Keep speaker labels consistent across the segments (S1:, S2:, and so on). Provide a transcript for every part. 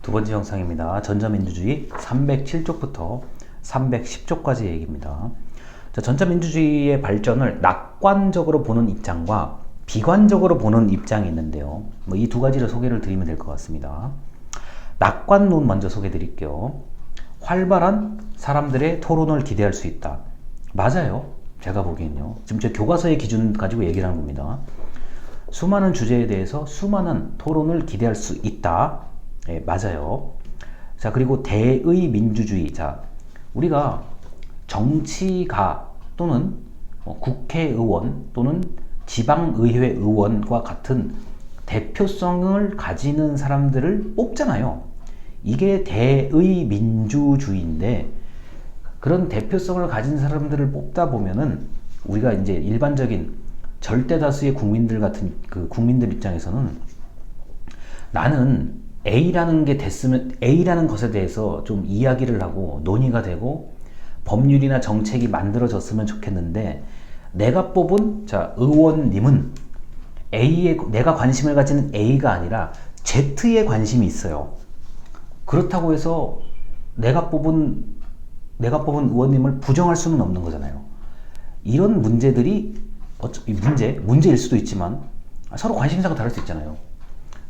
S1: 두 번째 영상입니다. 전자민주주의 307쪽부터 310쪽까지 얘기입니다. 자, 전자민주주의의 발전을 낙관적으로 보는 입장과 비관적으로 보는 입장이 있는데요. 이 두 가지를 소개를 드리면 될 것 같습니다. 낙관론 먼저 소개해 드릴게요. 활발한 사람들의 토론을 기대할 수 있다. 맞아요. 제가 보기엔요. 지금 제 교과서의 기준 가지고 얘기를 하는 겁니다. 수많은 주제에 대해서 수많은 토론을 기대할 수 있다. 예, 맞아요. 자, 그리고 대의 민주주의. 자, 우리가 정치가 또는 국회의원 또는 지방의회 의원과 같은 대표성을 가지는 사람들을 뽑잖아요. 이게 대의 민주주의인데, 그런 대표성을 가진 사람들을 뽑다 보면은 우리가 이제 일반적인 절대 다수의 국민들 같은 그 국민들 입장에서는 나는 A라는 게 됐으면 A라는 것에 대해서 좀 이야기를 하고 논의가 되고 법률이나 정책이 만들어졌으면 좋겠는데, 내가 뽑은 의원님은 내가 관심을 가지는 A가 아니라 Z에 관심이 있어요. 그렇다고 해서 내가 뽑은 의원님을 부정할 수는 없는 거잖아요. 이런 문제들이 어차피 문제일 수도 있지만 서로 관심사가 다를 수 있잖아요.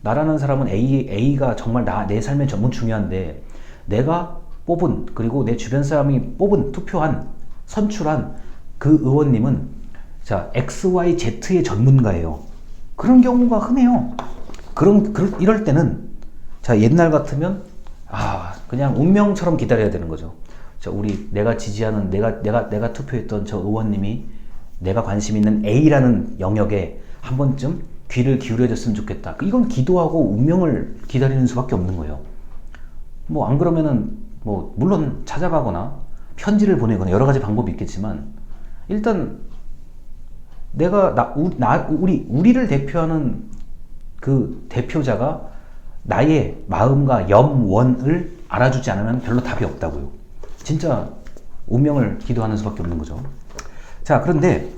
S1: 나라는 사람은 A가 정말 내 삶에 너무 중요한데, 내가 뽑은, 그리고 내 주변 사람이 뽑은, 투표한, 선출한 그 의원님은 X, Y, Z의 전문가예요. 그런 경우가 흔해요. 이럴 때는 옛날 같으면 그냥 운명처럼 기다려야 되는 거죠. 내가 지지하는, 내가 투표했던 저 의원님이 내가 관심 있는 A라는 영역에 한 번쯤 귀를 기울여줬으면 좋겠다. 이건 기도하고 운명을 기다리는 수밖에 없는 거예요. 안 그러면은 물론 찾아가거나 편지를 보내거나 여러 가지 방법이 있겠지만, 일단 우리를 대표하는 그 대표자가 나의 마음과 염원을 알아주지 않으면 별로 답이 없다고요. 진짜 운명을 기도하는 수밖에 없는 거죠. 자, 그런데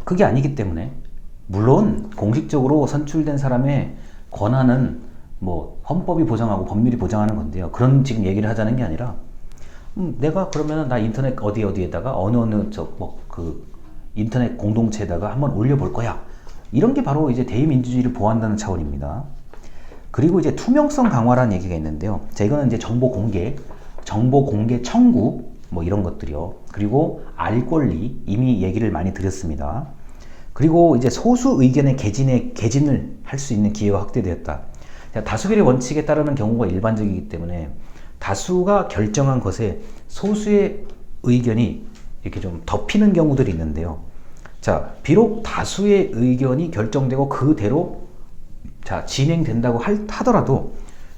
S1: 그게 아니기 때문에, 물론 공식적으로 선출된 사람의 권한은 헌법이 보장하고 법률이 보장하는 건데요. 그런 지금 얘기를 하자는 게 아니라, 내가 그러면은 나 인터넷 어디에다가 인터넷 공동체에다가 한번 올려볼 거야. 이런 게 바로 이제 대의민주주의를 보호한다는 차원입니다. 그리고 이제 투명성 강화라는 얘기가 있는데요. 자, 이거는 이제 정보 공개 청구 이런 것들이요. 그리고 알 권리, 이미 얘기를 많이 드렸습니다. 그리고 이제 소수 의견의 개진을 할 수 있는 기회가 확대되었다. 다수결의 원칙에 따르는 경우가 일반적이기 때문에 다수가 결정한 것에 소수의 의견이 이렇게 좀 덮이는 경우들이 있는데요. 비록 다수의 의견이 결정되고 그대로 진행된다고 하더라도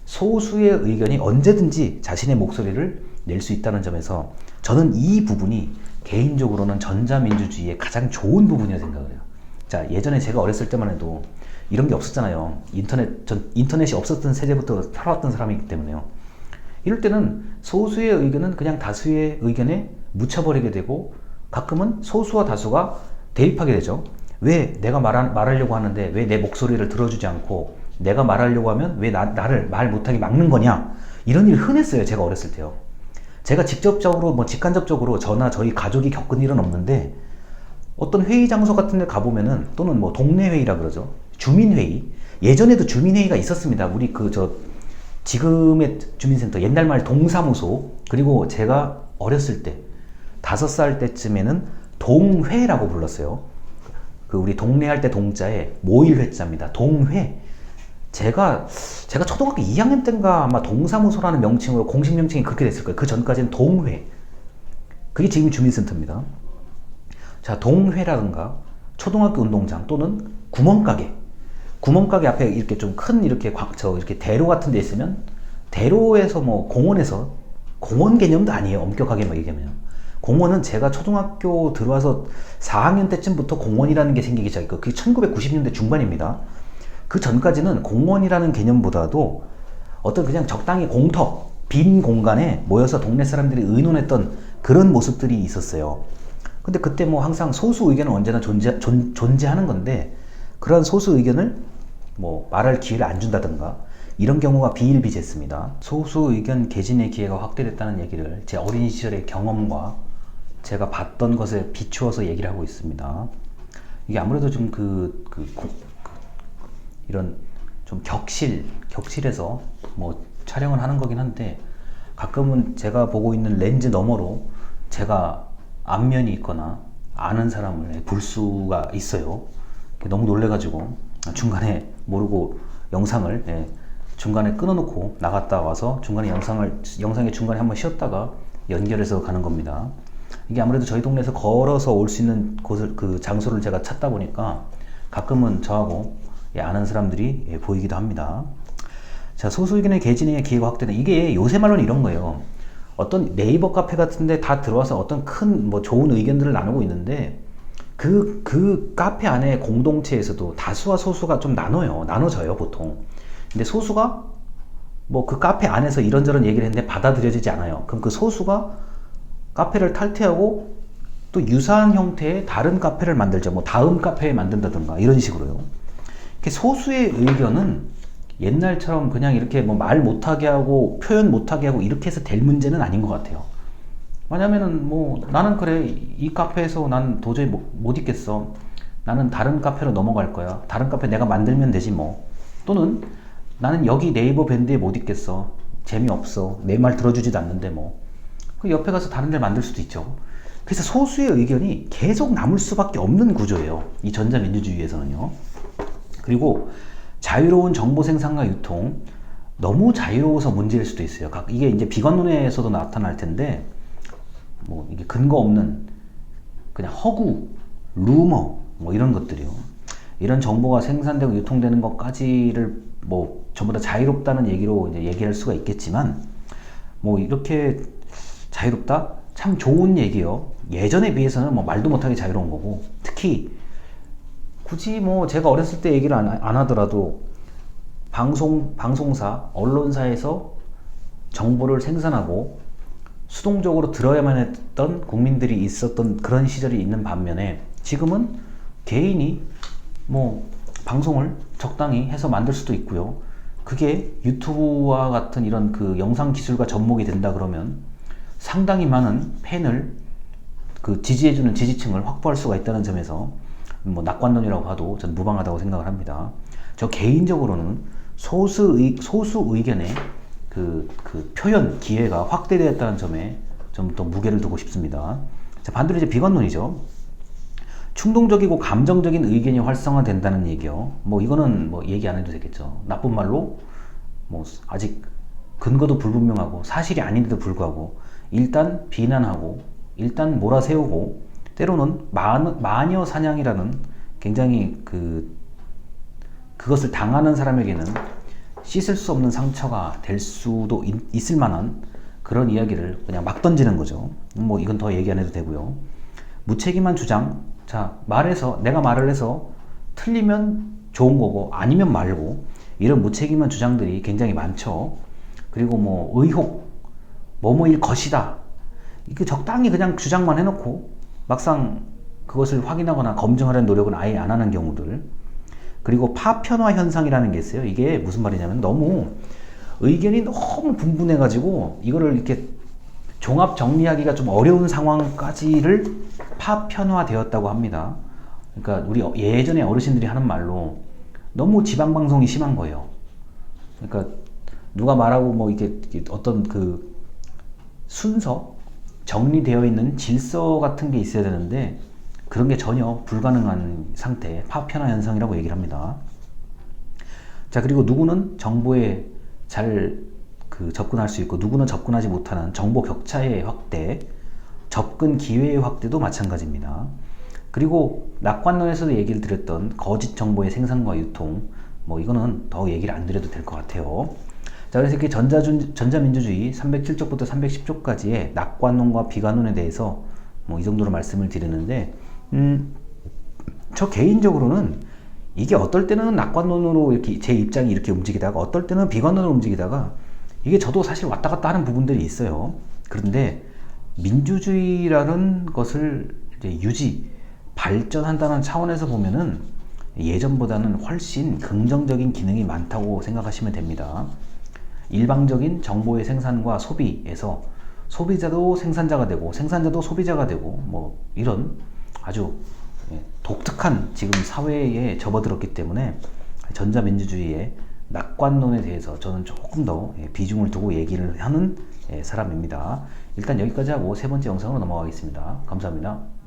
S1: 소수의 의견이 언제든지 자신의 목소리를 낼 수 있다는 점에서 저는 이 부분이 개인적으로는 전자민주주의의 가장 좋은 부분이라고 생각을 해요. 예전에 제가 어렸을 때만 해도 이런 게 없었잖아요. 인터넷이 없었던 세대부터 살아왔던 사람이기 때문에요. 이럴 때는 소수의 의견은 그냥 다수의 의견에 묻혀버리게 되고, 가끔은 소수와 다수가 대립하게 되죠. 왜 내가 말하려고 하는데 왜 내 목소리를 들어주지 않고, 내가 말하려고 하면 왜 나를 말 못하게 막는 거냐. 이런 일이 흔했어요. 제가 어렸을 때요. 제가 직접적으로 직간접적으로 저나 저희 가족이 겪은 일은 없는데, 어떤 회의 장소 같은 데 가보면은, 또는 동네 회의라 그러죠. 주민회의. 예전에도 주민회의가 있었습니다. 우리 지금의 주민센터, 옛날 말 동사무소, 그리고 제가 어렸을 때 5살 때쯤에는 동회라고 불렀어요. 우리 동네 할 때 동자에 모일회자입니다. 동회. 제가 초등학교 2학년 때인가 아마 동사무소라는 명칭으로 공식 명칭이 그렇게 됐을 거예요. 그 전까지는 동회. 그게 지금 주민센터입니다. 동회라든가 초등학교 운동장 또는 구멍가게 앞에 이렇게 좀 큰 이렇게 대로 같은 데 있으면, 대로에서 공원에서, 공원 개념도 아니에요. 엄격하게 얘기하면. 공원은 제가 초등학교 들어와서 4학년 때쯤부터 공원이라는 게 생기기 시작했고, 그게 1990년대 중반입니다. 그 전까지는 공원이라는 개념보다도 어떤 그냥 적당히 공터, 빈 공간에 모여서 동네 사람들이 의논했던 그런 모습들이 있었어요. 근데 그때 항상 소수 의견은 언제나 존재하는 건데, 그런 소수 의견을 말할 기회를 안 준다든가, 이런 경우가 비일비재했습니다. 소수 의견 개진의 기회가 확대됐다는 얘기를 제 어린 시절의 경험과 제가 봤던 것에 비추어서 얘기를 하고 있습니다. 이게 아무래도 좀 이런 좀 격실에서 뭐 촬영을 하는 거긴 한데, 가끔은 제가 보고 있는 렌즈 너머로 제가 안면이 있거나 아는 사람을 볼 수가 있어요. 너무 놀래가지고 중간에 모르고 영상을 중간에 끊어놓고 나갔다 와서 영상의 중간에 한번 쉬었다가 연결해서 가는 겁니다. 이게 아무래도 저희 동네에서 걸어서 올 수 있는 곳을, 장소를 제가 찾다 보니까 가끔은 저하고 아는 사람들이 보이기도 합니다. 자, 소수 의견의 개진의 기회가 확대된, 이게 요새 말로는 이런 거예요. 어떤 네이버 카페 같은데 다 들어와서 어떤 큰 뭐 좋은 의견들을 나누고 있는데, 그 카페 안에 공동체에서도 다수와 소수가 좀 나눠져요, 보통. 근데 소수가 뭐 그 카페 안에서 이런저런 얘기를 했는데 받아들여지지 않아요. 그럼 그 소수가 카페를 탈퇴하고 또 유사한 형태의 다른 카페를 만들죠. 뭐 다음 카페에 만든다든가 이런 식으로요. 소수의 의견은 옛날처럼 그냥 이렇게 뭐 말 못하게 하고 표현 못하게 하고 이렇게 해서 될 문제는 아닌 것 같아요. 왜냐면은 뭐 나는 그래, 이 카페에서 난 도저히 못 있겠어, 나는 다른 카페로 넘어갈 거야, 다른 카페 내가 만들면 되지 뭐, 또는 나는 여기 네이버 밴드에 못 있겠어, 재미없어, 내 말 들어주지도 않는데 뭐, 그 옆에 가서 다른 데 만들 수도 있죠. 그래서 소수의 의견이 계속 남을 수밖에 없는 구조예요, 이 전자민주주의에서는요. 그리고 자유로운 정보 생산과 유통, 너무 자유로워서 문제일 수도 있어요. 이게 이제 비관론에서도 나타날 텐데, 뭐 이게 근거 없는 그냥 허구, 루머 뭐 이런 것들이요. 이런 정보가 생산되고 유통되는 것까지를 뭐 전부 다 자유롭다는 얘기로 이제 얘기할 수가 있겠지만, 뭐 이렇게 자유롭다? 참 좋은 얘기요. 예전에 비해서는 뭐 말도 못하게 자유로운 거고, 특히 굳이 뭐 제가 어렸을 때 얘기를 안 하더라도 방송사, 언론사에서 정보를 생산하고 수동적으로 들어야만 했던 국민들이 있었던 그런 시절이 있는 반면에, 지금은 개인이 뭐 방송을 적당히 해서 만들 수도 있고요. 그게 유튜브와 같은 이런 그 영상 기술과 접목이 된다 그러면 상당히 많은 팬을, 그 지지해주는 지지층을 확보할 수가 있다는 점에서 뭐 낙관론이라고 봐도 전 무방하다고 생각을 합니다. 저 개인적으로는 소수 의견의 그 표현 기회가 확대되었다는 점에 좀 더 무게를 두고 싶습니다. 자, 반대로 이제 비관론이죠. 충동적이고 감정적인 의견이 활성화된다는 얘기요. 뭐 이거는 뭐 얘기 안 해도 되겠죠. 나쁜 말로 뭐 아직 근거도 불분명하고 사실이 아닌데도 불구하고 일단 비난하고 일단 몰아세우고, 때로는 마녀 사냥이라는 굉장히 그것을 당하는 사람에게는 씻을 수 없는 상처가 될 수도 있을 만한 그런 이야기를 그냥 막 던지는 거죠. 뭐 이건 더 얘기 안 해도 되고요. 무책임한 주장. 자, 내가 말을 해서 틀리면 좋은 거고 아니면 말고, 이런 무책임한 주장들이 굉장히 많죠. 그리고 뭐 의혹, 뭐뭐일 것이다, 이게 적당히 그냥 주장만 해놓고 막상 그것을 확인하거나 검증하려는 노력은 아예 안 하는 경우들. 그리고 파편화 현상이라는 게 있어요. 이게 무슨 말이냐면, 너무 의견이 너무 분분해가지고 이거를 이렇게 종합 정리하기가 좀 어려운 상황까지를 파편화 되었다고 합니다. 그러니까 우리 예전에 어르신들이 하는 말로 너무 지방방송이 심한 거예요. 그러니까 누가 말하고 뭐 이게 어떤 그 순서, 정리되어 있는 질서 같은 게 있어야 되는데 그런 게 전혀 불가능한 상태, 파편화 현상이라고 얘기를 합니다. 자, 그리고 누구는 정보에 잘 접근할 수 있고 누구는 접근하지 못하는 정보 격차의 확대, 접근 기회의 확대도 마찬가지입니다. 그리고 낙관론에서도 얘기를 드렸던 거짓 정보의 생산과 유통, 뭐 이거는 더 얘기를 안 드려도 될 것 같아요. 자, 그래서 이렇게 전자민주주의 307쪽부터 310쪽까지의 낙관론과 비관론에 대해서 뭐 이 정도로 말씀을 드리는데, 저 개인적으로는 이게 어떨 때는 낙관론으로 이렇게 제 입장이 이렇게 움직이다가 어떨 때는 비관론으로 움직이다가, 이게 저도 사실 왔다 갔다 하는 부분들이 있어요. 그런데 민주주의라는 것을 이제 발전한다는 차원에서 보면은 예전보다는 훨씬 긍정적인 기능이 많다고 생각하시면 됩니다. 일방적인 정보의 생산과 소비에서 소비자도 생산자가 되고 생산자도 소비자가 되고 뭐 이런 아주 독특한 지금 사회에 접어들었기 때문에 전자민주주의의 낙관론에 대해서 저는 조금 더 비중을 두고 얘기를 하는 사람입니다. 일단 여기까지 하고 세 번째 영상으로 넘어가겠습니다. 감사합니다.